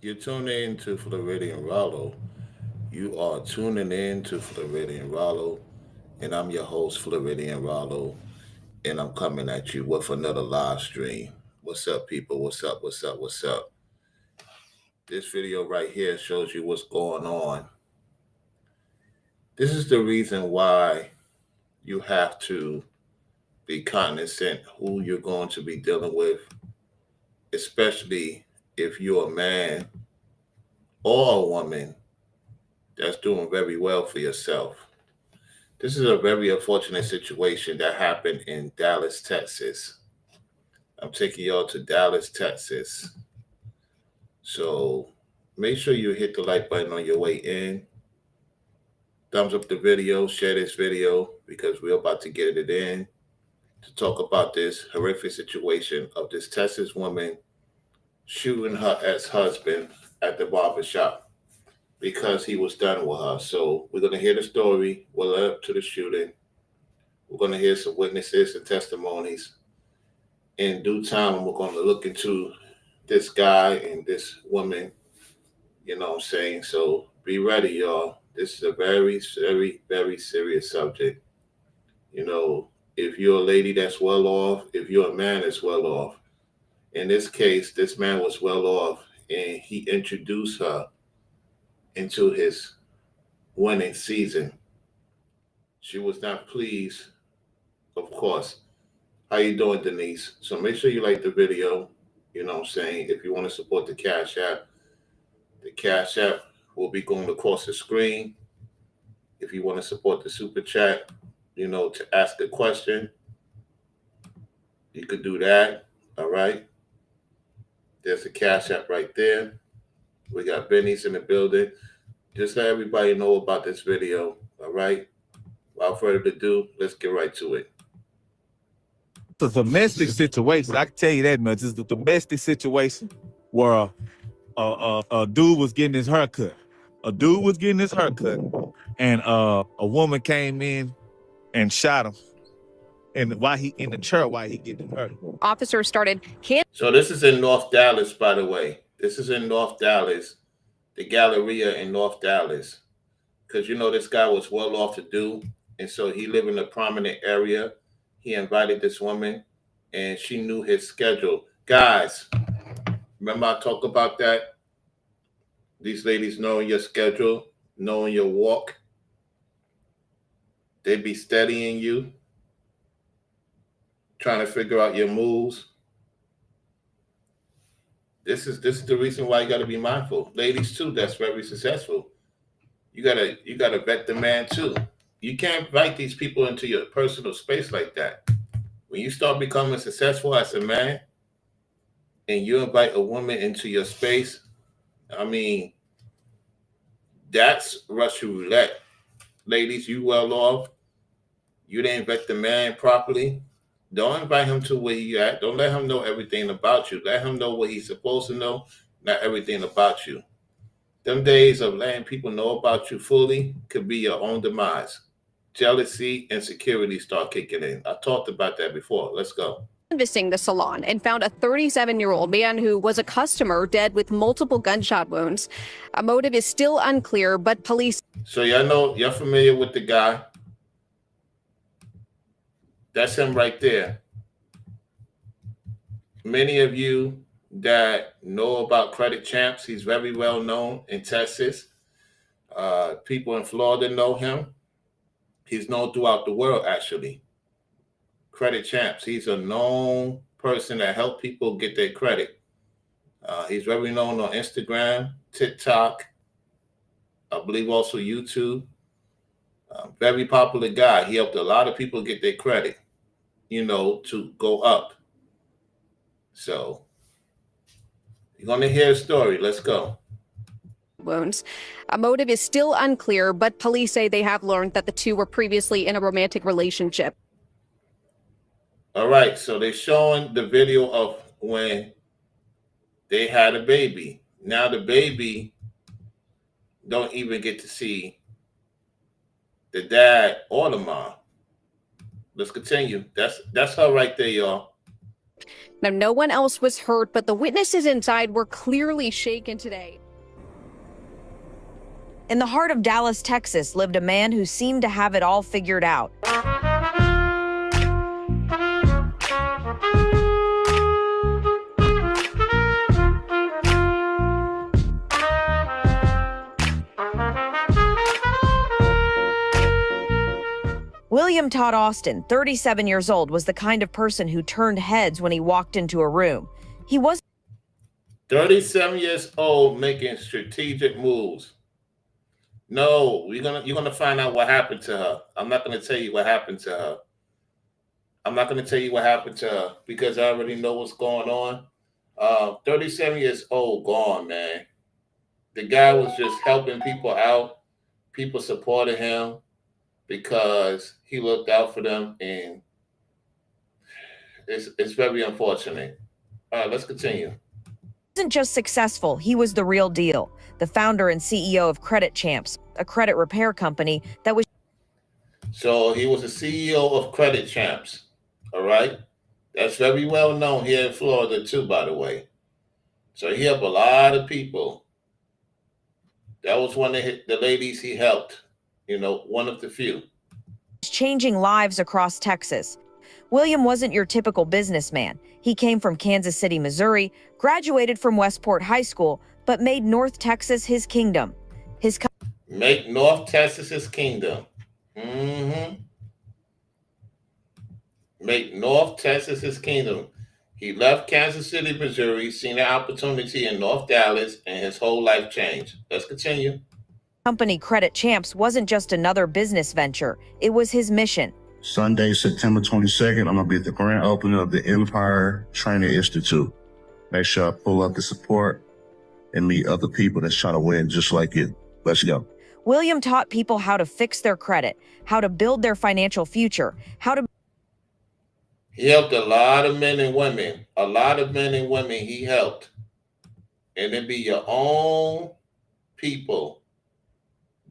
You're tuning in to Floridian Rollo. You are tuning in to Floridian Rollo, and I'm your host, Floridian Rollo, and I'm coming at you with another live stream. What's up, people? What's up? What's up? What's up? This video right here shows you what's going on. This is the reason why you have to be cognizant who you're going to be dealing with, especially if you're a man or a woman that's doing very well for yourself. This is a very unfortunate situation that happened in Dallas, Texas. I'm taking y'all to Dallas, Texas. So make sure you hit the like button on your way in. Thumbs up the video, share this video because we're about to get it in to talk about this horrific situation of this Texas woman shooting her ex-husband at the barber shop because he was done with her. So we're going to hear the story. What led up to the shooting. We're going to hear some witnesses and testimonies. In due time, we're going to look into this guy and this woman. You know what I'm saying? So be ready, y'all. This is a very, very, very serious subject. You know, if you're a lady that's well off, if you're a man that's well off. In this case, this man was well off and he introduced her into his winning season. She was not pleased, of course. How you doing, Denise? So make sure you like the video. You know what I'm saying? If you want to support the Cash App will be going across the screen. If you want to support the Super Chat, to ask a question, you could do that. All right. There's the Cash App right there. We got Benny's in the building. Just let everybody know about this video. All right. Without further ado, let's get right to it. It's a domestic situation. I can tell you that much. It's a domestic situation where a dude was getting his haircut. And a woman came in and shot him. And while he in the chair, while he getting hurt. Officers started So this is in North Dallas, by the way. This is in North Dallas, the Galleria in North Dallas. Because, this guy was well off to do. And so he lived in a prominent area. He invited this woman and she knew his schedule. Guys, remember I talked about that? These ladies knowing your schedule, knowing your walk. They be studying you, trying to figure out your moves. This is the reason why you got to be mindful. Ladies too, that's very successful. You gotta vet the man too. You can't invite these people into your personal space like that. When you start becoming successful as a man and you invite a woman into your space, that's Russian roulette. Ladies, you well off. You didn't vet the man properly. Don't invite him to where he at. Don't let him know everything about you. Let him know what he's supposed to know, not everything about you. Them days of letting people know about you fully could be your own demise. Jealousy, insecurity start kicking in. I talked about that before. Let's go. canvassing the salon and found a 37-year-old man who was a customer dead with multiple gunshot wounds. A motive is still unclear, but police. So you're familiar with the guy. That's him right there. Many of you that know about Credit Champs, he's very well known in Texas. People in Florida know him. He's known throughout the world, actually. Credit Champs. He's a known person that helps people get their credit. He's very known on Instagram, TikTok, I believe also YouTube. Very popular guy. He helped a lot of people get their credit, to go up. So you're going to hear a story. Let's go. Wounds. A motive is still unclear, but police say they have learned that the two were previously in a romantic relationship. All right, so they're showing the video of when they had a baby. Now the baby don't even get to see the dad or the mom. Let's continue. That's her right there, y'all. Now, no one else was hurt, but the witnesses inside were clearly shaken today. In the heart of Dallas, Texas, lived a man who seemed to have it all figured out. William Todd Austin, 37 years old, was the kind of person who turned heads when he walked into a room. He was 37 years old making strategic moves. No, you're gonna find out what happened to her. I'm not gonna tell you what happened to her. I'm not gonna tell you what happened to her because I already know what's going on. 37 years old, gone, man. The guy was just helping people out. People supported him because he looked out for them, and it's very unfortunate. All right, let's continue. Wasn't just successful, he was the real deal. The founder and CEO of Credit Champs, a credit repair company that was. So he was the CEO of Credit Champs. All right. That's very well known here in Florida too, by the way. So he helped a lot of people. That was one of the ladies he helped, one of the few. Changing lives across Texas. William wasn't your typical businessman. He came from Kansas City, Missouri, graduated from Westport High School, but made North Texas his kingdom. Make North Texas his kingdom. Make North Texas his kingdom. He left Kansas City, Missouri, seen an opportunity in North Dallas, and his whole life changed. Let's continue. Company Credit Champs wasn't just another business venture. It was his mission. Sunday, September 22nd, I'm going to be at the grand opening of the Empire Training Institute. Make sure I pull up the support and meet other people that's trying to win just like you. Let's go. William taught people how to fix their credit, how to build their financial future, how to. He helped a lot of men and women. A lot of men and women he helped. And it be your own people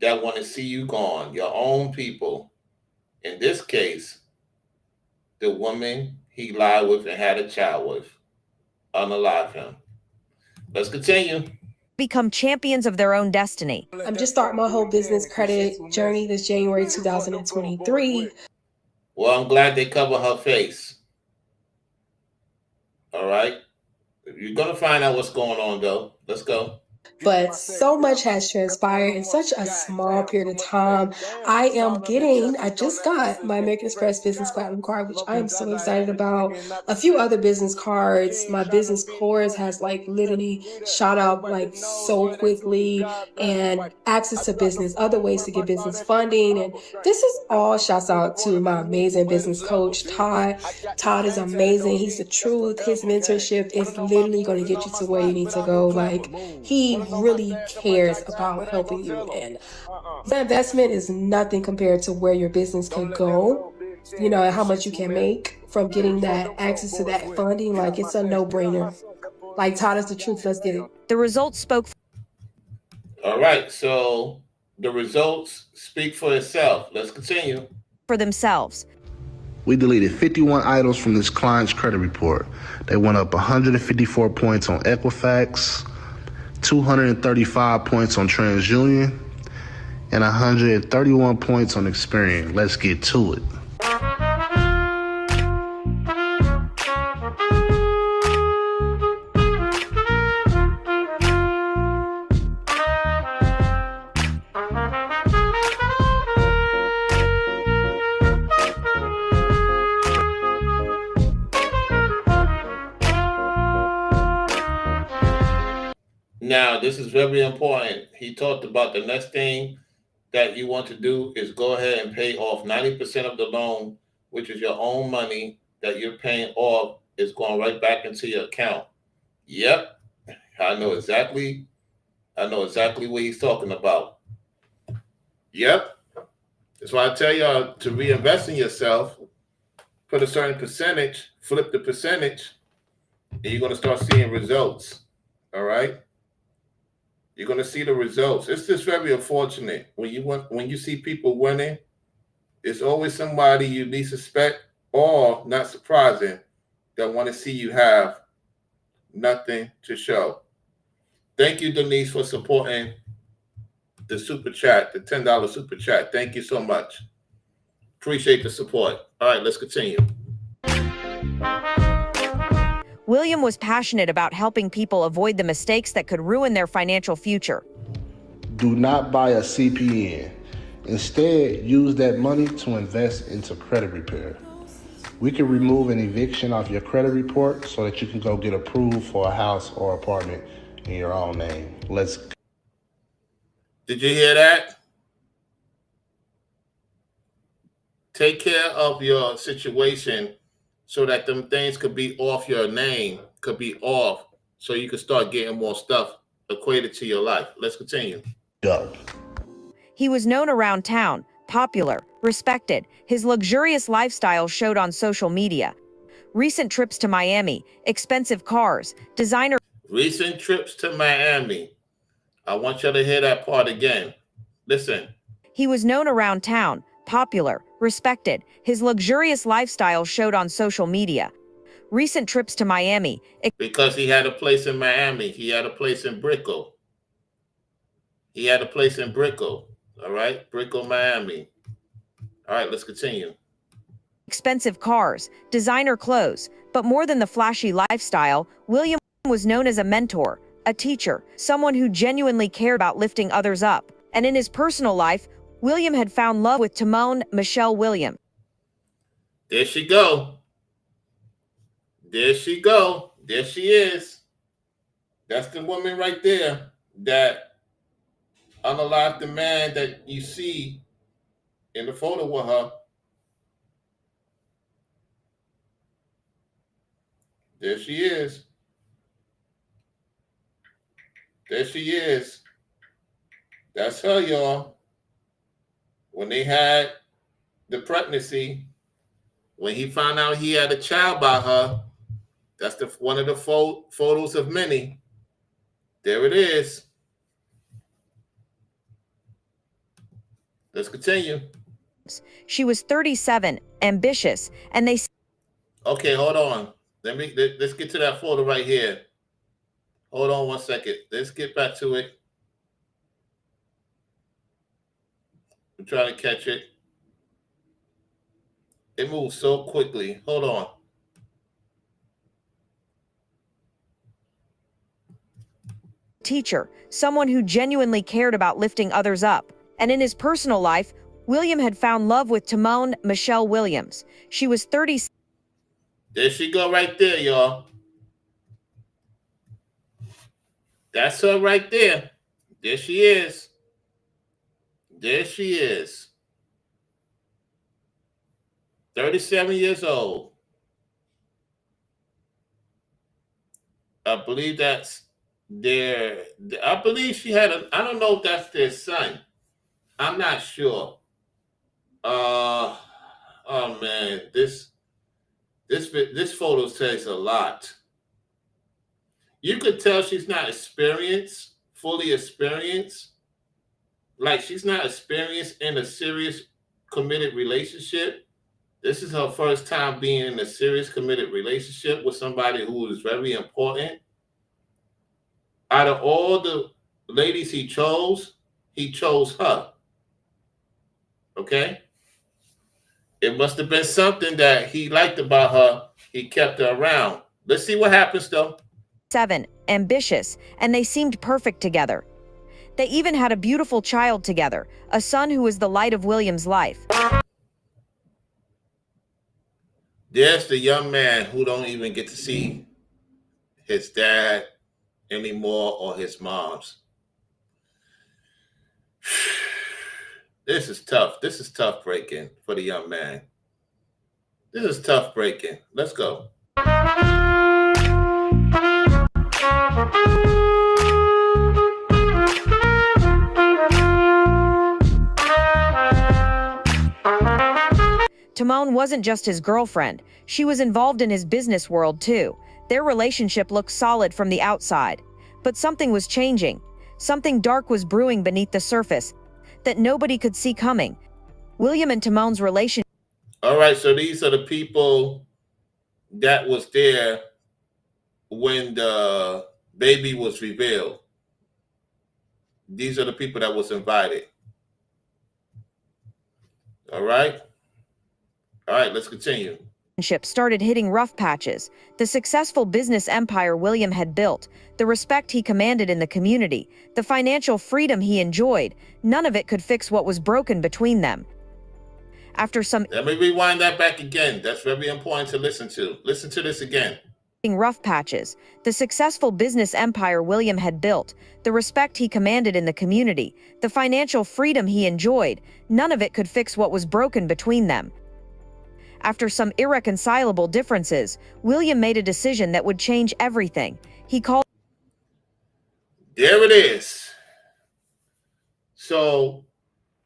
that want to see you gone. Your own people. In this case, the woman he lied with and had a child with. Unalive him. Let's continue. Become champions of their own destiny. I'm just starting my whole business credit journey this January 2023. Well, I'm glad they cover her face. All right. You're going to find out what's going on, though. Let's go. But so much has transpired in such a small period of time. I just got my American Express Business Platinum card, which I am so excited about. A few other business cards. My business course has literally shot up so quickly, and access to business, other ways to get business funding. And this is all shouts out to my amazing business coach, Todd. Todd is amazing. He's the truth. His mentorship is literally going to get you to where you need to go. He really cares about helping you, and the investment is nothing compared to where your business can go, and how much you can make from getting that access to that funding. It's a no-brainer. Todd is the truth. Let's get it. The results spoke. All right, so the results speak for itself. Let's continue. For themselves. We deleted 51 items from this client's credit report. They went up 154 points on Equifax, 235 points on TransUnion, and 131 points on Experian. Let's get to it. Now, this is very important. He talked about the next thing that you want to do is go ahead and pay off 90% of the loan, which is your own money that you're paying off, is going right back into your account. Yep, I know exactly what he's talking about. Yep, that's why I tell y'all to reinvest in yourself, put a certain percentage, flip the percentage, and you're going to start seeing results. All right. You're going to see the results. It's just very unfortunate when you see people winning. It's always somebody you least suspect, or not surprising, that want to see you have nothing to show. Thank you, Denise, for supporting the super chat, the $10 super chat. Thank you so much. Appreciate the support. All right, let's continue. William was passionate about helping people avoid the mistakes that could ruin their financial future. Do not buy a CPN. Instead, use that money to invest into credit repair. We can remove an eviction off your credit report so that you can go get approved for a house or apartment in your own name. Let's go. Did you hear that? Take care of your situation so that them things could be off your name, could be off, so you can start getting more stuff equated to your life. Let's continue. Go. He was known around town, popular, respected. His luxurious lifestyle showed on social media. Recent trips to Miami, expensive cars, designer. Recent trips to Miami. I want you to hear that part again. Listen. He was known around town, popular, respected. His luxurious lifestyle showed on social media. Recent trips to Miami. Because he had a place in Miami. He had a place in Brickell. He had a place in Brickell. All right? Brickell, Miami. All right, let's continue. Expensive cars, designer clothes. But more than the flashy lifestyle, William was known as a mentor, a teacher, someone who genuinely cared about lifting others up. And in his personal life, William had found love with Timon Michelle Williams. There she go. There she go. There she is. That's the woman right there that unalived the man that you see in the photo with her. There she is. There she is. That's her, y'all. When they had the pregnancy, when he found out he had a child by her, that's one of the photos of many. There it is. Let's continue. She was 37, ambitious, and they... Okay, hold on. Let's get to that photo right here. Hold on one second. Let's get back to it. I'm trying to catch it. It moves so quickly. Hold on. Teacher, someone who genuinely cared about lifting others up. And in his personal life, William had found love with Timon Michelle Williams. She was 30. There she go right there, y'all. That's her right there. There she is. There she is. 37 years old. I believe that's I believe she had I don't know if that's their son. I'm not sure. Oh man, this photo says a lot. You could tell she's not fully experienced. Like she's not experienced in a serious committed relationship. This is her first time being in a serious committed relationship with somebody who is very important. Out of all the ladies he chose her. Okay? It must have been something that he liked about her. He kept her around. Let's see what happens, though. 7, ambitious, and they seemed perfect together. They even had a beautiful child together, a son who was the light of William's life. There's the young man who don't even get to see his dad anymore or his mom's. This is tough. This is tough breaking for the young man. This is tough breaking. Let's go. Timon wasn't just his girlfriend. She was involved in his business world too. Their relationship looked solid from the outside. But something was changing. Something dark was brewing beneath the surface that nobody could see coming. William and Timon's relationship. All right, so these are the people that was there when the baby was revealed. These are the people that was invited. All right. All right, let's continue. Started hitting rough patches. The successful business empire William had built, the respect he commanded in the community, the financial freedom he enjoyed, none of it could fix what was broken between them. After some Let me rewind that back again. That's very important to listen to. Listen to this again. rough patches, the successful business empire William had built, the respect he commanded in the community, the financial freedom he enjoyed, none of it could fix what was broken between them. After some irreconcilable differences, William made a decision that would change everything. He called. There it is. So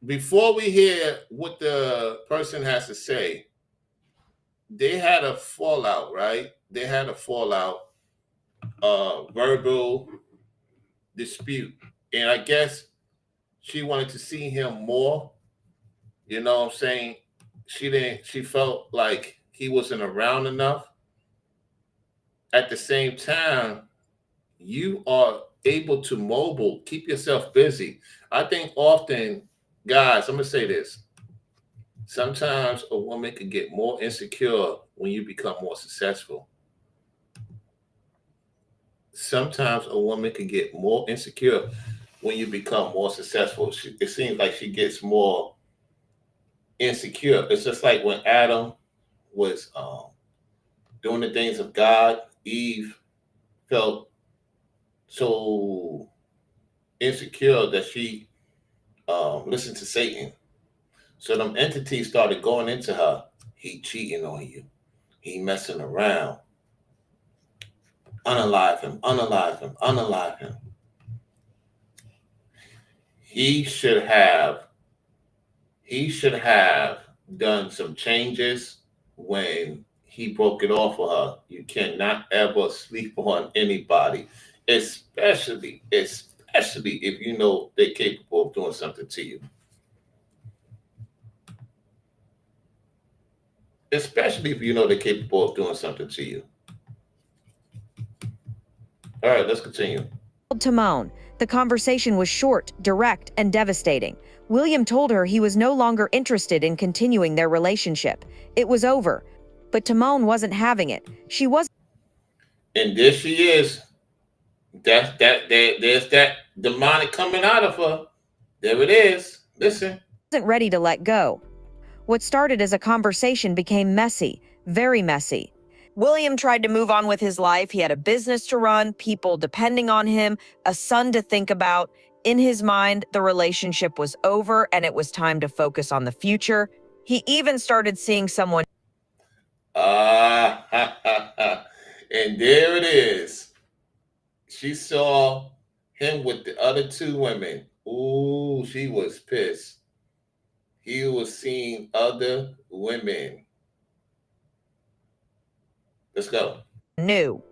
before we hear what the person has to say, they had a fallout, right? They had a fallout, verbal dispute. And I guess she wanted to see him more. You know what I'm saying? She felt like he wasn't around enough. At the same time, you are able to mobile, keep yourself busy. I think often, guys, I'm gonna say this. Sometimes a woman can get more insecure when you become more successful. Sometimes a woman can get more insecure when you become more successful. It seems like she gets more insecure. It's just like when Adam was doing the things of God, Eve felt so insecure that she listened to Satan. So them entities started going into her. He cheating on you. He messing around. Unalive him, unalive him, unalive him. He should have done some changes when he broke it off of her. You cannot ever sleep on anybody, especially if you know they're capable of doing something to you. Especially if you know they're capable of doing something to you. All right, let's continue. Timon. The conversation was short, direct, and devastating. William told her he was no longer interested in continuing their relationship. It was over. But Timon wasn't having it. She wasn't. And there she is. There's that demonic coming out of her. There it is. Listen. Ready to let go. What started as a conversation became messy, very messy. William tried to move on with his life. He had a business to run, people depending on him, a son to think about. In his mind, the relationship was over and it was time to focus on the future. He even started seeing someone. And there it is. She saw him with the other two women. Ooh, she was pissed. He was seeing other women. Let's go. New.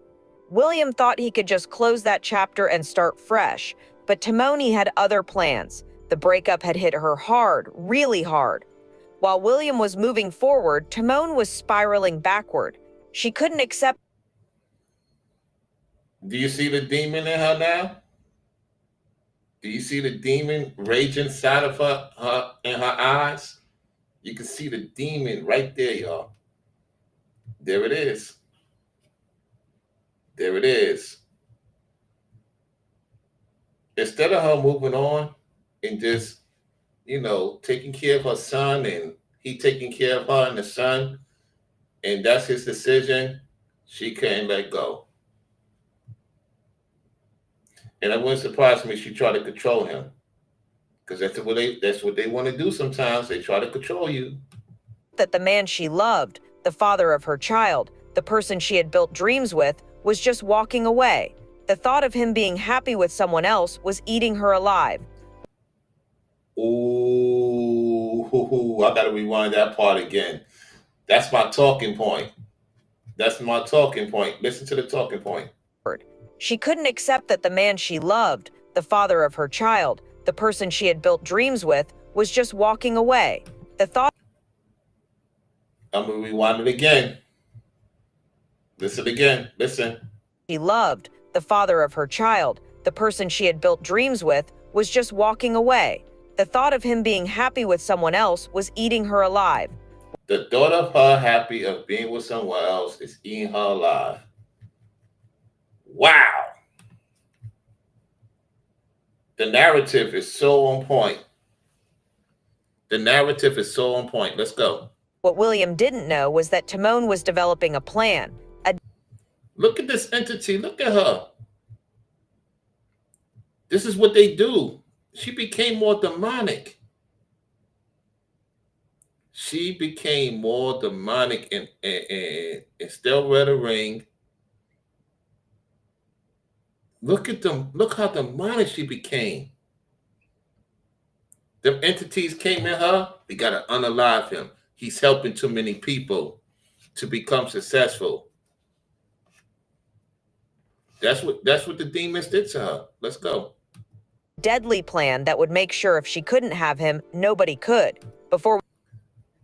William thought he could just close that chapter and start fresh, but Timoni had other plans. The breakup had hit her hard, really hard. While William was moving forward, Timon was spiraling backward. She couldn't accept. Do you see the demon in her now? Do you see the demon raging inside of her in her eyes? You can see the demon right there, y'all. There it is. There it is. Instead of her moving on and just, taking care of her son and he taking care of her and the son, and that's his decision, she couldn't let go. And it wouldn't surprise me if she tried to control him. Because that's what they want to do sometimes. They try to control you. That the man she loved, the father of her child, the person she had built dreams with, was just walking away. The thought of him being happy with someone else was eating her alive. Ooh, I gotta rewind that part again. That's my talking point. That's my talking point. Listen to the talking point. She couldn't accept that the man she loved, the father of her child, the person she had built dreams with, was just walking away. The thought. I'm gonna rewind it again. Listen again. Listen. She loved, the father of her child, the person she had built dreams with, was just walking away. The thought of him being happy with someone else was eating her alive. The thought of her happy of being with someone else is eating her alive. Wow. The narrative is so on point. The narrative is so on point. Let's go. What William didn't know was that Timon was developing a plan. Look at this entity. Look at her. This is what they do. She became more demonic. She became more demonic and still read a ring. Look at them. Look how demonic she became. The entities came in her. We got to unalive him. He's helping too many people to become successful. That's what the demons did to her. Let's go. Deadly plan that would make sure if she couldn't have him, nobody could.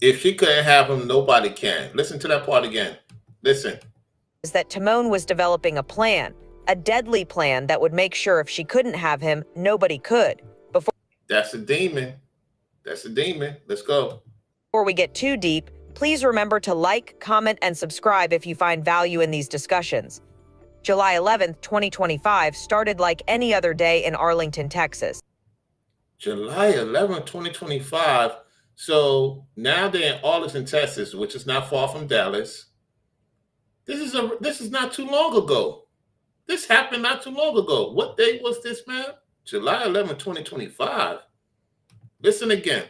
If she couldn't have him, nobody can. Listen to that part again. Listen. Is that Timon was developing a plan, a deadly plan that would make sure if she couldn't have him, nobody could. That's a demon. That's a demon. Let's go. Before we get too deep, please remember to like, comment, and subscribe if you find value in these discussions. July 11th, 2025 started like any other day in Arlington, Texas. July 11th, 2025. So now they're in Arlington, Texas, which is not far from Dallas. This is not too long ago. This happened not too long ago. What date was this, man? July 11th, 2025. Listen again.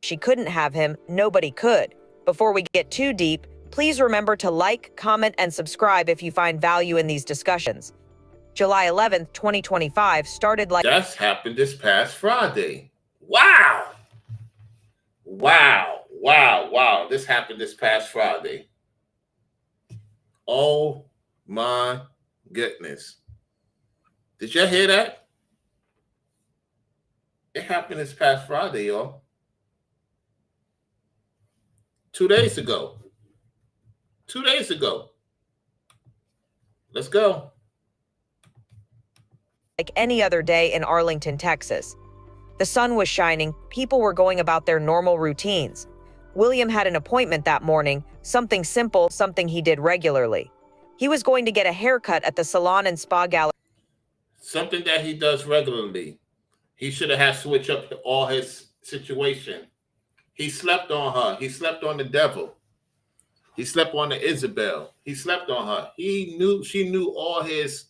She couldn't have him, nobody could. Before we get too deep, please remember to like, comment, and subscribe if you find value in these discussions. July 11th, 2025 started like... That's happened this past Friday. Wow. Wow. Wow. Wow. This happened this past Friday. Oh my goodness. Did y'all hear that? It happened this past Friday, y'all. 2 days ago. 2 days ago. Let's go. Like any other day in Arlington, Texas. The sun was shining, people were going about their normal routines. William had an appointment that morning, something simple, something he did regularly. He was going to get a haircut at the salon and spa gallery. Something that he does regularly. He should have had switch up all his situation. He slept on her. He slept on the devil. He slept on the Isabel. He slept on her. She knew all his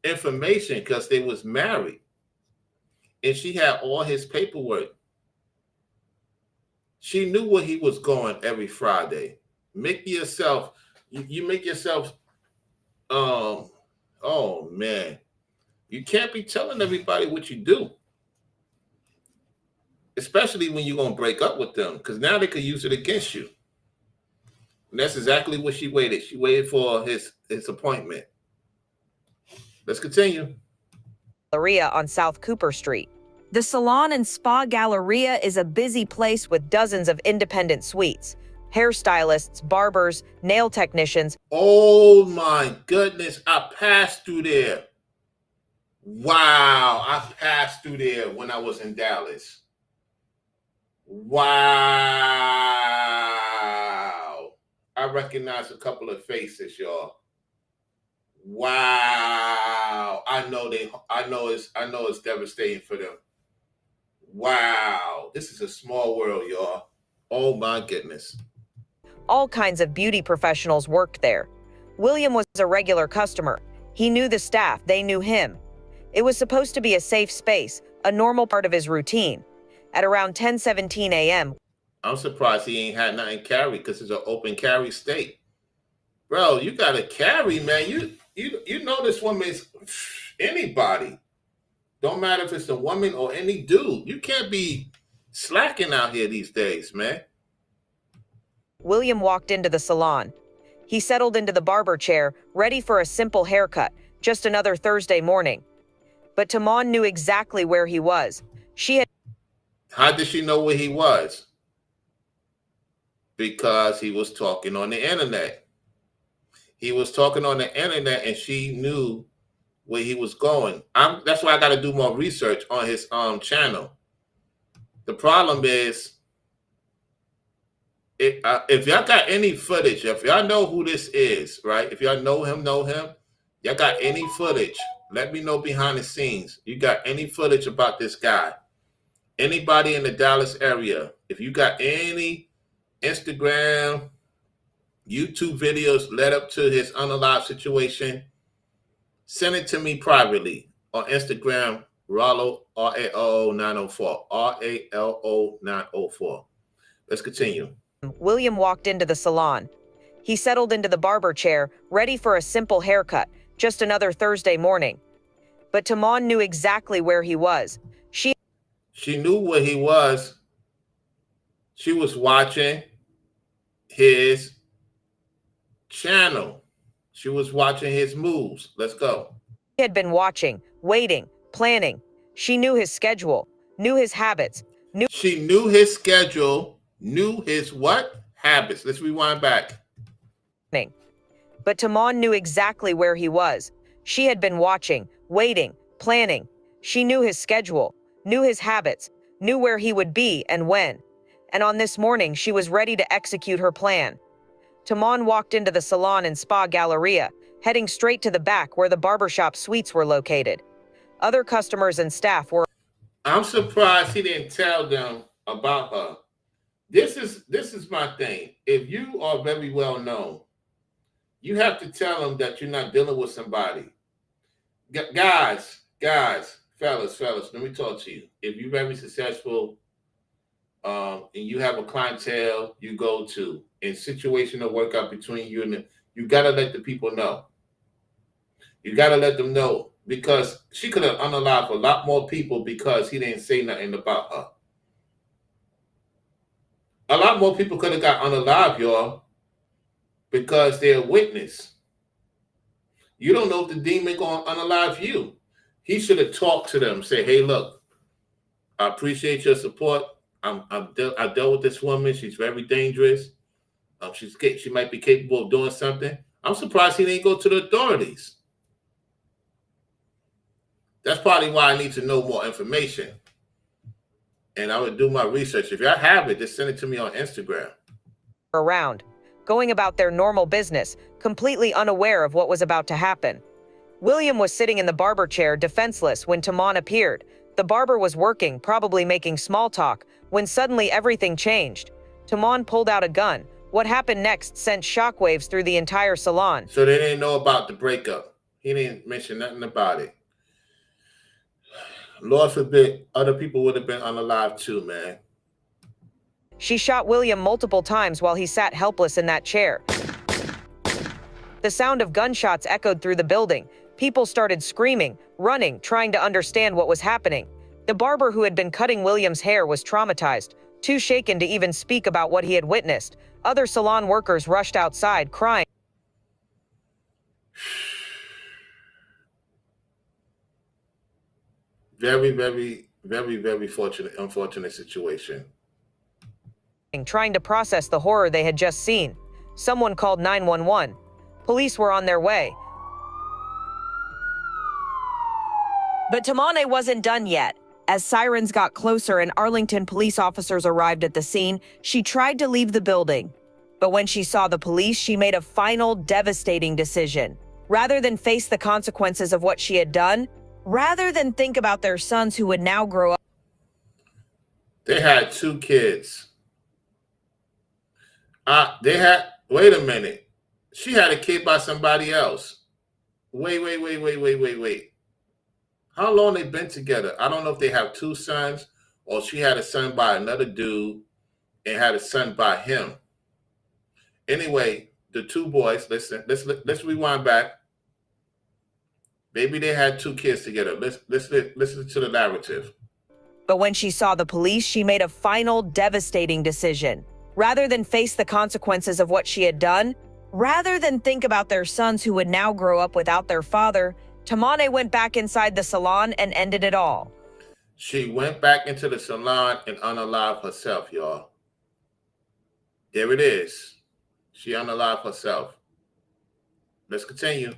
information because they was married. And she had all his paperwork. She knew where he was going every Friday. You make yourself, oh man. You can't be telling everybody what you do. Especially when you're going to break up with them, because now they could use it against you. And that's exactly what she waited. She waited for his appointment. Let's continue. Galleria on South Cooper Street. The Salon and Spa Galleria is a busy place with dozens of independent suites. Hairstylists, barbers, nail technicians. Oh my goodness, I passed through there. Wow, I passed through there when I was in Dallas. Wow. I recognize a couple of faces, y'all. Wow. I know it's devastating for them. Wow. This is a small world, y'all. Oh my goodness. All kinds of beauty professionals worked there. William was a regular customer. He knew the staff, they knew him. It was supposed to be a safe space, a normal part of his routine. At around 10:17 a.m. I'm surprised he ain't had nothing carry because it's an open carry state. Bro, you got to carry, man. You know this woman is anybody. Don't matter if it's a woman or any dude. You can't be slacking out here these days, man. William walked into the salon. He settled into the barber chair, ready for a simple haircut, just another Thursday morning. But Timon knew exactly where he was. How did she know where he was? Because he was talking on the internet. He was talking on the internet, and she knew where he was going. That's why I got to do more research on his channel. The problem is, if y'all got any footage, if y'all know who this is, right? If y'all know him, y'all got any footage, let me know behind the scenes. You got any footage about this guy? Anybody in the Dallas area, if you got any Instagram, YouTube videos led up to his unalive situation, send it to me privately on Instagram, Rallo, RALO 904, RALO 904. Let's continue. William walked into the salon. He settled into the barber chair, ready for a simple haircut, just another Thursday morning. But Tamon knew exactly where he was. She knew where he was. She was watching his channel. She was watching his moves. Let's go. She had been watching, waiting, planning. She knew his schedule, knew his habits. She knew his schedule, knew his what? Habits. Let's rewind back. But Tamon knew exactly where he was. She had been watching, waiting, planning. She knew his schedule, knew his habits, knew where he would be and when. And on this morning, she was ready to execute her plan. Tamon walked into the salon and spa galleria, heading straight to the back where the barbershop suites were located. Other customers and staff were... I'm surprised he didn't tell them about her. This is my thing. If you are very well known, you have to tell them that you're not dealing with somebody. Guys, fellas, let me talk to you. If you're very successful, and you have a clientele you go to, in situation to work out between you and them, you got to let the people know. You got to let them know, because she could have unalived a lot more people because he didn't say nothing about her. A lot more people could have got unalived, y'all, because they're a witness. You don't know if the demon going to unalive you. He should have talked to them, say, hey, look, I appreciate your support. I dealt with this woman. She's very dangerous. She might be capable of doing something. I'm surprised he didn't go to the authorities. That's probably why I need to know more information. And I would do my research. If y'all have it, just send it to me on Instagram. Around, going about their normal business, completely unaware of what was about to happen. William was sitting in the barber chair, defenseless, when Tamon appeared. The barber was working, probably making small talk, when suddenly everything changed. Tamon pulled out a gun. What happened next sent shockwaves through the entire salon. So they didn't know about the breakup. He didn't mention nothing about it. Lord forbid, other people would have been unalive too, man. She shot William multiple times while he sat helpless in that chair. The sound of gunshots echoed through the building. People started screaming, running, trying to understand what was happening. The barber who had been cutting William's hair was traumatized, too shaken to even speak about what he had witnessed. Other salon workers rushed outside, crying. Very, very, very, very unfortunate situation. Trying to process the horror they had just seen. Someone called 911. Police were on their way. But Tamane wasn't done yet. As sirens got closer and Arlington police officers arrived at the scene, she tried to leave the building. But when she saw the police, she made a final, devastating decision. Rather than face the consequences of what she had done, rather than think about their sons who would now grow up. They had 2 kids. Wait a minute. She had a kid by somebody else. Wait. How long they been together? I don't know if they have 2 sons or she had a son by another dude and had a son by him. Anyway, the 2 boys, let's rewind back. Maybe they had 2 kids together. Let's listen to the narrative. But when she saw the police, she made a final, devastating decision. Rather than face the consequences of what she had done, rather than think about their sons who would now grow up without their father, Tamane went back inside the salon and ended it all. She went back into the salon and unalived herself, y'all. There it is. She unalived herself. Let's continue.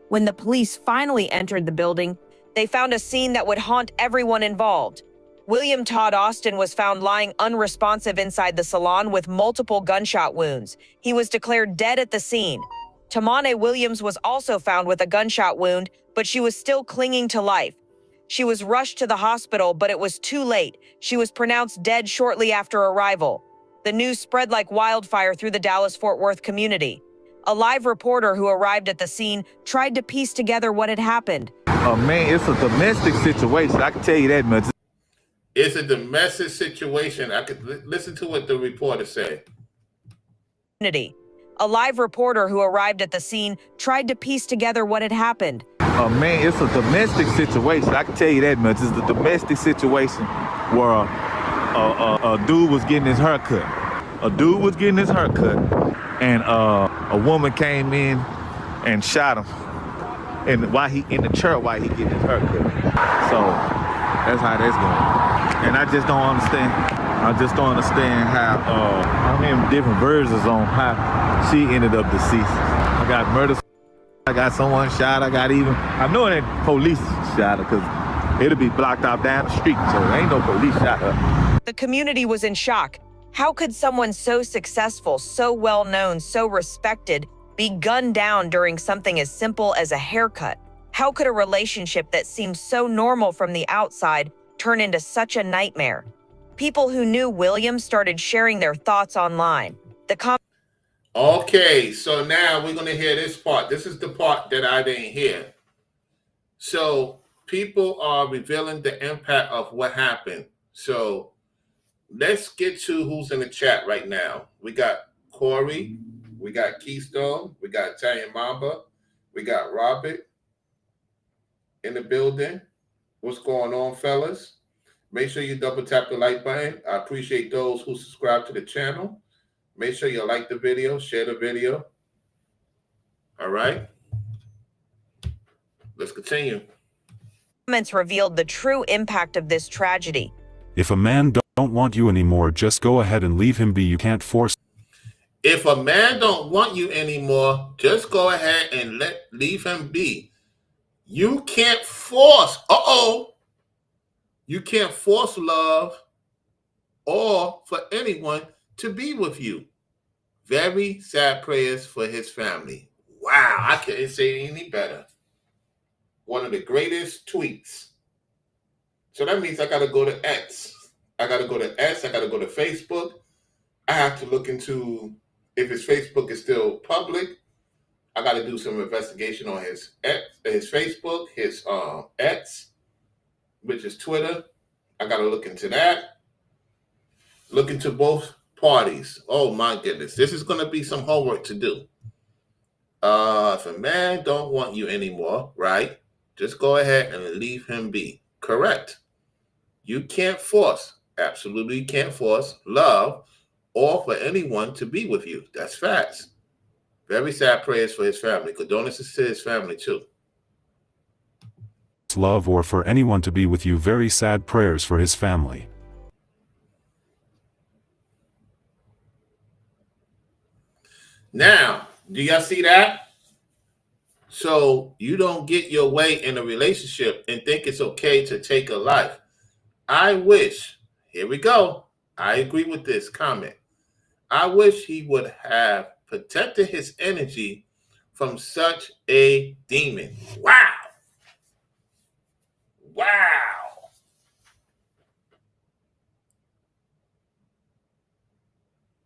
When the police finally entered the building, they found a scene that would haunt everyone involved. William Todd Austin was found lying unresponsive inside the salon with multiple gunshot wounds. He was declared dead at the scene. Tamane Williams was also found with a gunshot wound, but she was still clinging to life. She was rushed to the hospital, but it was too late. She was pronounced dead shortly after arrival. The news spread like wildfire through the Dallas-Fort Worth community. A live reporter who arrived at the scene tried to piece together what had happened. Oh man, it's a domestic situation. I can tell you that much. It's a domestic situation. I could listen to what the reporter said. A live reporter who arrived at the scene tried to piece together what had happened. Oh man, it's a domestic situation. I can tell you that much. It's a domestic situation where a dude was getting his haircut. And a woman came in and shot him. And while he in the chair while he getting his haircut. So that's how that's going. And I just don't understand. How many different versions on how she ended up deceased. I got murder. I got someone shot. I know it ain't police shot her because it'll be blocked out down the street. So ain't no police shot her. The community was in shock. How could someone so successful, so well known, so respected be gunned down during something as simple as a haircut? How could a relationship that seemed so normal from the outside turn into such a nightmare? People who knew William started sharing their thoughts online. Okay, so now we're going to hear this part. This is the part that I didn't hear. So people are revealing the impact of what happened. So let's get to who's in the chat right now. We got Corey, we got Keystone, we got Italian Mamba, we got Robert in the building. What's going on, fellas? Make sure you double tap the like button. I appreciate those who subscribe to the channel. Make sure you like the video, share the video. All right. Let's continue. Comments revealed the true impact of this tragedy. If a man don't want you anymore, just go ahead and leave him be. You can't force. If a man don't want you anymore, just go ahead and leave him be. You can't force. You can't force love or for anyone to be with you. Very sad prayers for his family. Wow, I can't say any better. One of the greatest tweets. So that means I got to go to X. I got to go to Facebook. I have to look into if his Facebook is still public. I got to do some investigation on his Facebook, his X, which is Twitter. I got to look into that. Look into both parties. Oh my goodness. This is going to be some homework to do. If a man don't want you anymore, right? Just go ahead and leave him be. Correct. You can't force, absolutely can't force love or for anyone to be with you. That's facts. Very sad prayers for his family. Condolences to his family too. Love or for anyone to be with you. Very sad prayers for his family. Now, do y'all see that? So you don't get your way in a relationship and think it's okay to take a life. I wish, here we go. I agree with this comment. I wish he would have protected his energy from such a demon. Wow. Wow.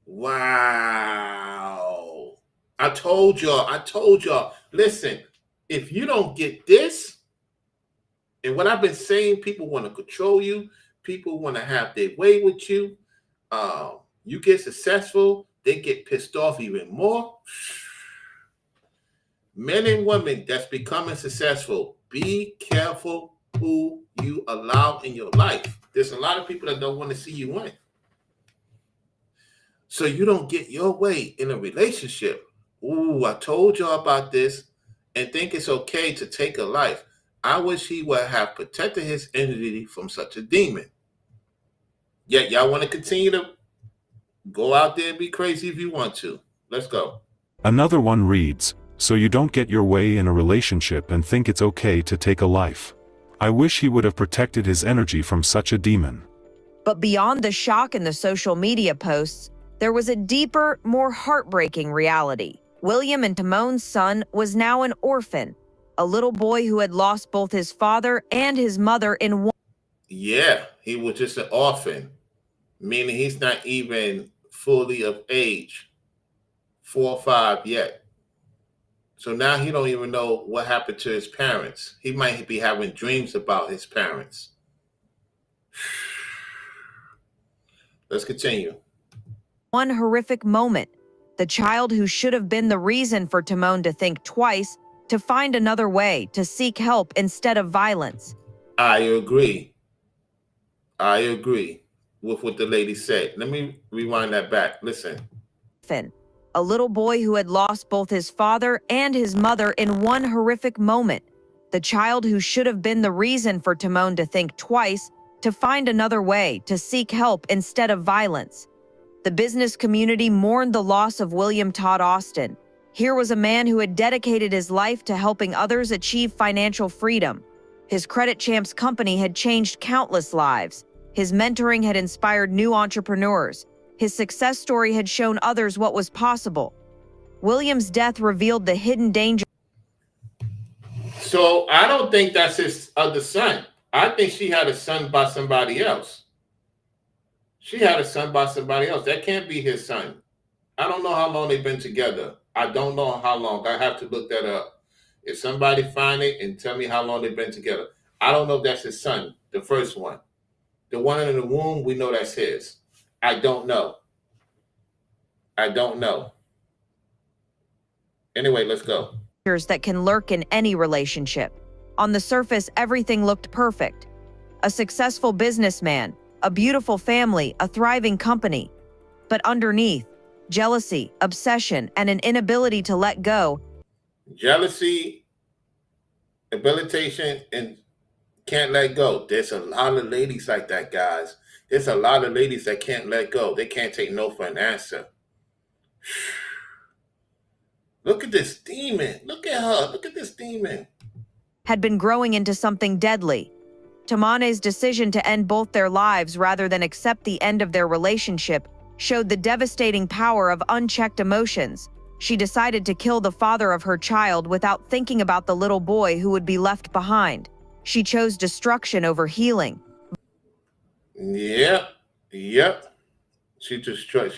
Wow. I told y'all. Listen, if you don't get this, and what I've been saying, people want to control you. People want to have their way with you. You get successful, they get pissed off even more. Men and women that's becoming successful, be careful who you allow in your life. There's a lot of people that don't want to see you win. So you don't get your way in a relationship. Ooh, I told y'all about this and think it's okay to take a life. I wish he would have protected his energy from such a demon. Yet y'all want to continue to go out there and be crazy if you want to. Let's go. Another one reads, So you don't get your way in a relationship and think it's okay to take a life. I wish he would have protected his energy from such a demon. But beyond the shock in the social media posts, there was a deeper, more heartbreaking reality. William and Timon's son was now an orphan, a little boy who had lost both his father and his mother in one. Yeah, he was just an orphan, meaning he's not even fully of age, 4 or 5 yet. So now he don't even know what happened to his parents. He might be having dreams about his parents. Let's continue. One horrific moment. The child who should have been the reason for Timon to think twice, to find another way, to seek help instead of violence. I agree. I agree with what the lady said. Let me rewind that back. Listen. A little boy who had lost both his father and his mother in one horrific moment. The child who should have been the reason for Timon to think twice, to find another way, to seek help instead of violence. The business community mourned the loss of William Todd Austin. Here was a man who had dedicated his life to helping others achieve financial freedom. His Credit Champs company had changed countless lives. His mentoring had inspired new entrepreneurs. His success story had shown others what was possible. William's death revealed the hidden danger. So I don't think that's his other son. I think she had a son by somebody else. She had a son by somebody else. That can't be his son. I don't know how long they've been together. I don't know how long. I have to look that up. If somebody find it and tell me how long they've been together. I don't know if that's his son, the first one. The one in the womb, we know that's his. I don't know. I don't know. Anyway, let's go. That can lurk in any relationship. On the surface, everything looked perfect. A successful businessman, a beautiful family, a thriving company. But underneath, jealousy, obsession, and an inability to let go. Jealousy, habilitation, and can't let go. There's a lot of ladies like that, guys. There's a lot of ladies that can't let go. They can't take no for an answer. Look at this demon. Look at her. Look at this demon. Had been growing into something deadly. Tamane's decision to end both their lives rather than accept the end of their relationship showed the devastating power of unchecked emotions. She decided to kill the father of her child without thinking about the little boy who would be left behind. She chose destruction over healing. Yep. She chose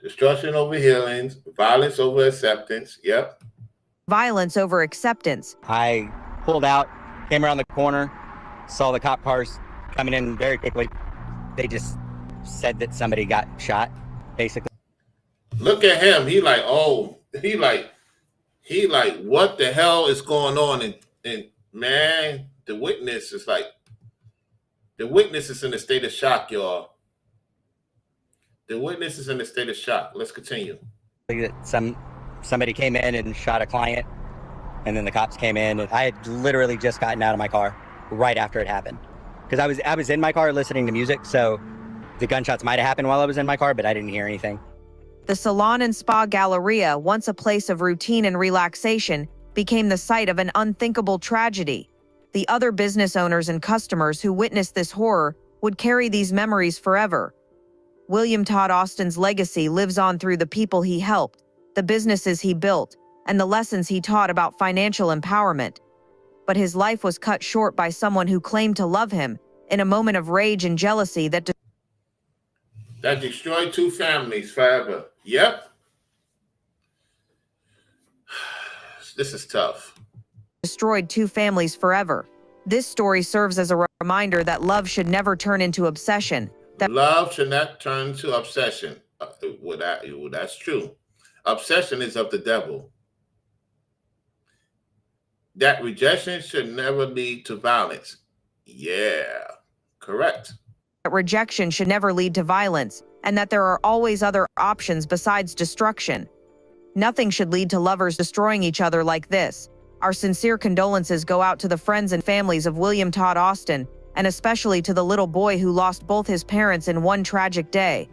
destruction over healing, violence over acceptance. Yep. Violence over acceptance. I pulled out, came around the corner, saw the cop cars coming in very quickly. They just said that somebody got shot, basically. Look at him. He like, what the hell is going on? And man, the witness is in a state of shock, y'all. The witness is in a state of shock. Let's continue. Somebody came in and shot a client, and then the cops came in. And I had literally just gotten out of my car right after it happened, because I was in my car listening to music, so the gunshots might have happened while I was in my car, but I didn't hear anything. The Salon and Spa Galleria, once a place of routine and relaxation, became the site of an unthinkable tragedy. The other business owners and customers who witnessed this horror would carry these memories forever. William Todd Austin's legacy lives on through the people he helped, the businesses he built, and the lessons he taught about financial empowerment. But his life was cut short by someone who claimed to love him in a moment of rage and jealousy that destroyed 2 families forever. Yep. This is tough. Destroyed 2 families forever. This story serves as a reminder that love should never turn into obsession. That love should not turn to obsession. That's true. Obsession is of the devil. That rejection should never lead to violence. Yeah, correct. Rejection should never lead to violence, and that there are always other options besides destruction. Nothing should lead to lovers destroying each other like this. Our sincere condolences go out to the friends and families of William Todd Austin, and especially to the little boy who lost both his parents in one tragic day.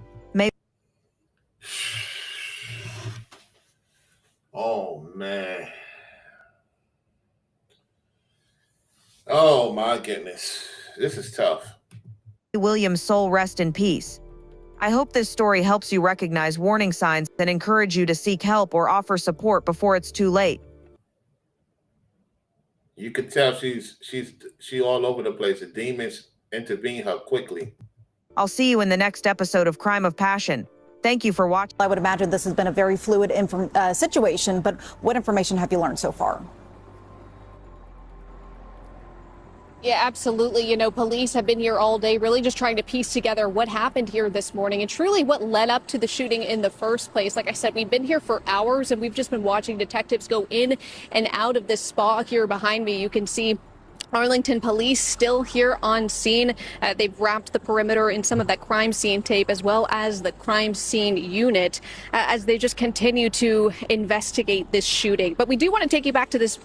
Oh man. Oh my goodness. This is tough. William's soul rest in peace. I hope this story helps you recognize warning signs and encourage you to seek help or offer support before it's too late. You could tell she all over the place. The demons intervene her quickly. I'll see you in the next episode of Crime of Passion. Thank you for watching. I would imagine this has been a very fluid situation, but what information have you learned so far? Yeah, absolutely. You know, police have been here all day, really just trying to piece together what happened here this morning and truly what led up to the shooting in the first place. Like I said, we've been here for hours and we've just been watching detectives go in and out of this spa here behind me. You can see Arlington police still here on scene. They've wrapped the perimeter in some of that crime scene tape as well as the crime scene unit as they just continue to investigate this shooting. But we do want to take you back to this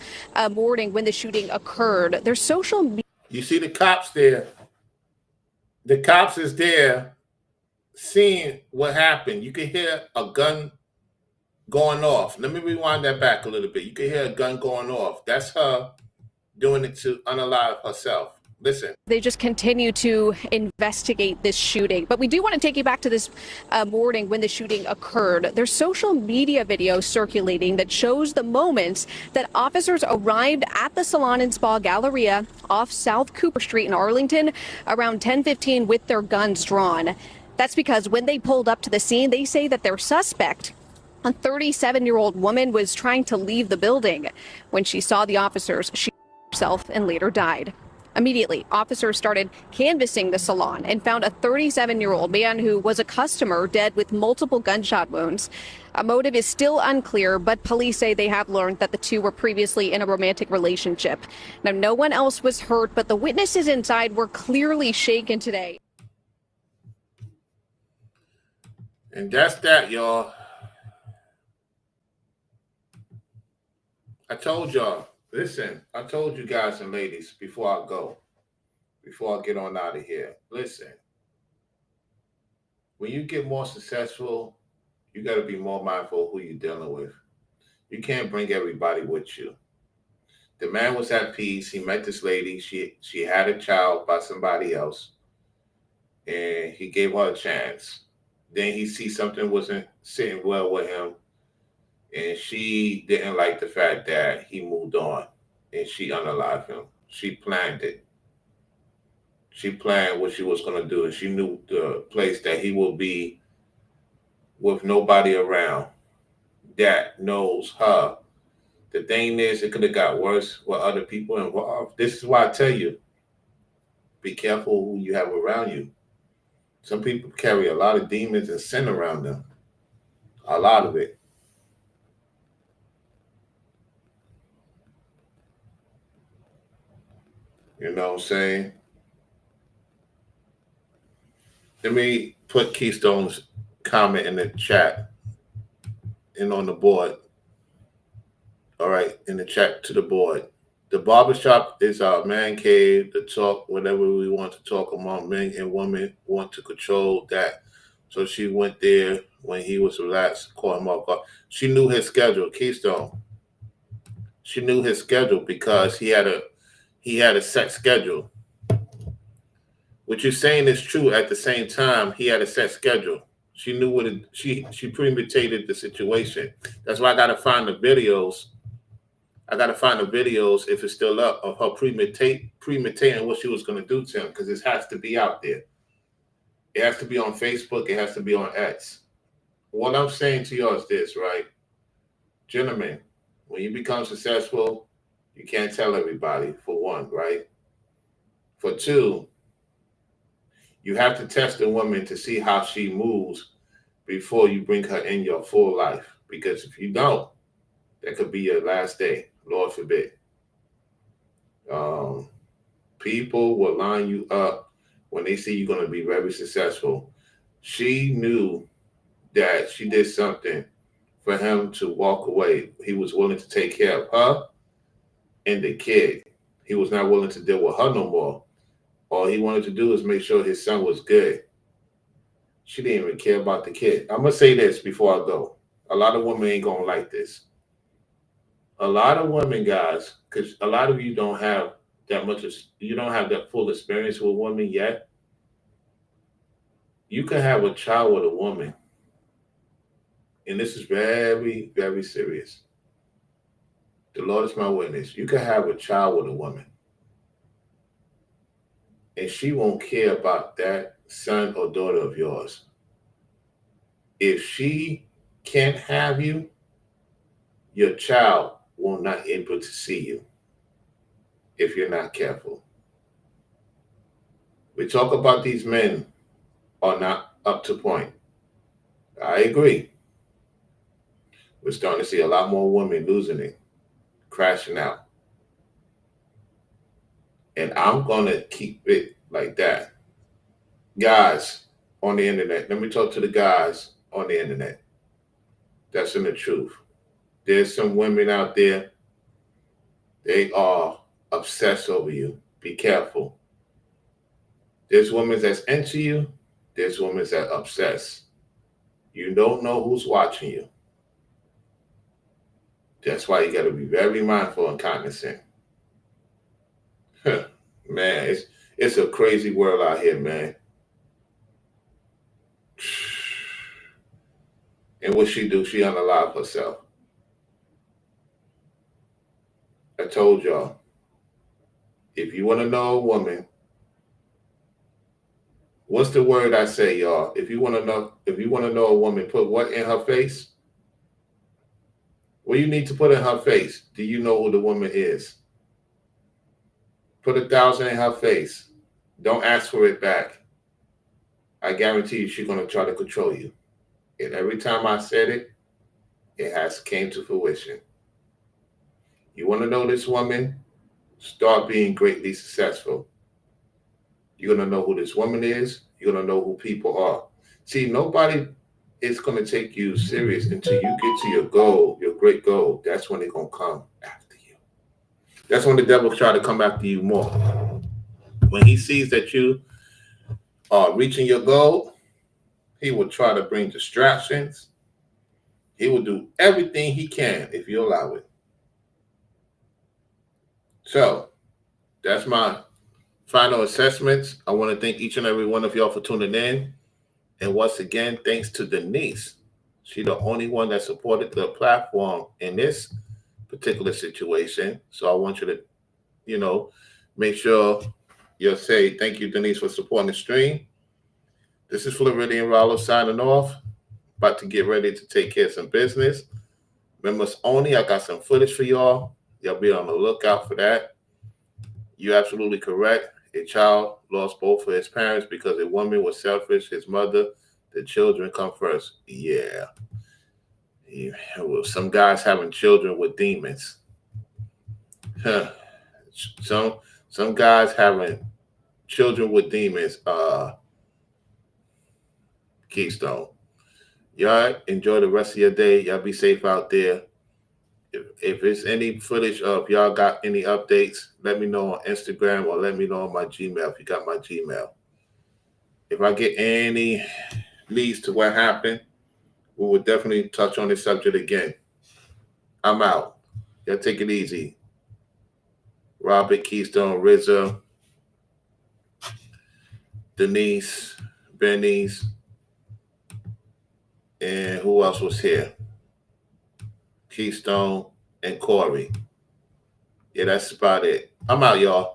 morning when the shooting occurred. There's social media. You see the cops there. The cops is there seeing what happened. You can hear a gun going off. Let me rewind that back a little bit. You can hear a gun going off. That's her doing it to unalive herself. Listen. They just continue to investigate this shooting. But we do want to take you back to this morning when the shooting occurred. There's social media video circulating that shows the moments that officers arrived at the Salon and Spa Galleria off South Cooper Street in Arlington around 10:15 with their guns drawn. That's because when they pulled up to the scene, they say that their suspect, a 37-year-old woman, was trying to leave the building. When she saw the officers, she herself and later died. Immediately, officers started canvassing the salon and found a 37-year-old man who was a customer dead with multiple gunshot wounds. A motive is still unclear, but police say they have learned that the two were previously in a romantic relationship. Now, no one else was hurt, but the witnesses inside were clearly shaken today. And that's that, y'all. I told y'all. Listen, I told you guys and ladies before I get on out of here. Listen, when you get more successful, you got to be more mindful of who you're dealing with. You can't bring everybody with you. The man was at peace. He met this lady. She had a child by somebody else, and he gave her a chance. Then he see something wasn't sitting well with him. And she didn't like the fact that he moved on and she unalived him. She planned it. She planned what she was going to do. And she knew the place that he will be with nobody around that knows her. The thing is, it could have got worse with other people involved. This is why I tell you, be careful who you have around you. Some people carry a lot of demons and sin around them. A lot of it. You know what I'm saying? Let me put Keystone's comment in the chat and on the board. All right, in the chat to the board. The barbershop is our man cave to talk whatever we want to talk among men and women want to control that. So she went there when he was relaxed, called him up. She knew his schedule, Keystone. She knew his schedule because he had a set schedule. What you're saying is true. At the same time, he had a set schedule. She knew she premeditated the situation. That's why I gotta find the videos. I gotta find the videos if it's still up of her premeditating what she was gonna do to him, because it has to be out there. It has to be on Facebook. It has to be on X. What I'm saying to you is this, right? Gentlemen, when you become successful, you can't tell everybody, for one, right? For two, you have to test a woman to see how she moves before you bring her in your full life. Because if you don't, that could be your last day, Lord forbid. People will line you up when they see you're going to be very successful. She knew that she did something for him to walk away. He was willing to take care of her and the kid. He was not willing to deal with her no more. All he wanted to do is make sure his son was good. She didn't even care about the kid. I'm going to say this before I go. A lot of women ain't going to like this. A lot of women, guys, because a lot of you don't have that much, you don't have that full experience with women yet. You can have a child with a woman, and this is very, very serious. The Lord is my witness. You can have a child with a woman, and she won't care about that son or daughter of yours. If she can't have you, your child will not able to see you if you're not careful. We talk about these men are not up to point. I agree. We're starting to see a lot more women losing it, crashing out. And I'm going to keep it like that. Guys on the internet, let me talk to the guys on the internet. That's in the truth. There's some women out there, they are obsessed over you. Be careful. There's women that's into you, there's women that obsess. You don't know who's watching you. That's why you got to be very mindful and cognizant. Man, it's a crazy world out here, man. And what she do? She unalive herself. I told y'all, if you want to know a woman, what's the word I say, y'all? If you want to know a woman, put what in her face? What you need to put in her face? Do you know who the woman is? Put 1,000 in her face. Don't ask for it back. I guarantee you she's going to try to control you. And every time I said it, it has came to fruition. You want to know this woman? Start being greatly successful. You're going to know who this woman is. You're going to know who people are. See, nobody is going to take you serious until you get to your goal, your great goal. That's when they're going to come after you. That's when the devil try to come after you more. When he sees that you are reaching your goal, he will try to bring distractions. He will do everything he can if you allow it. So that's my final assessments. I want to thank each and every one of y'all for tuning in. And once again, thanks to Denise. She's the only one that supported the platform in this particular situation. So I want you to, make sure you'll say thank you, Denise, for supporting the stream. This is Floridian Rollo signing off. About to get ready to take care of some business. Members only, I got some footage for y'all. Y'all be on the lookout for that. You're absolutely correct. A child lost both of his parents because a woman was selfish. His mother, the children come first. Yeah. Well, some guys having children with demons. Some guys having children with demons. Keystone. Y'all enjoy the rest of your day. Y'all be safe out there. If it's any footage of y'all got any updates, let me know on Instagram or let me know on my Gmail if you got my Gmail. If I get any leads to what happened, we will definitely touch on this subject again. I'm out. Y'all take it easy. Robert, Keystone, Rizzo, Denise, Benny's, and who else was here? Keystone and Corey. Yeah, that's about it. I'm out, y'all.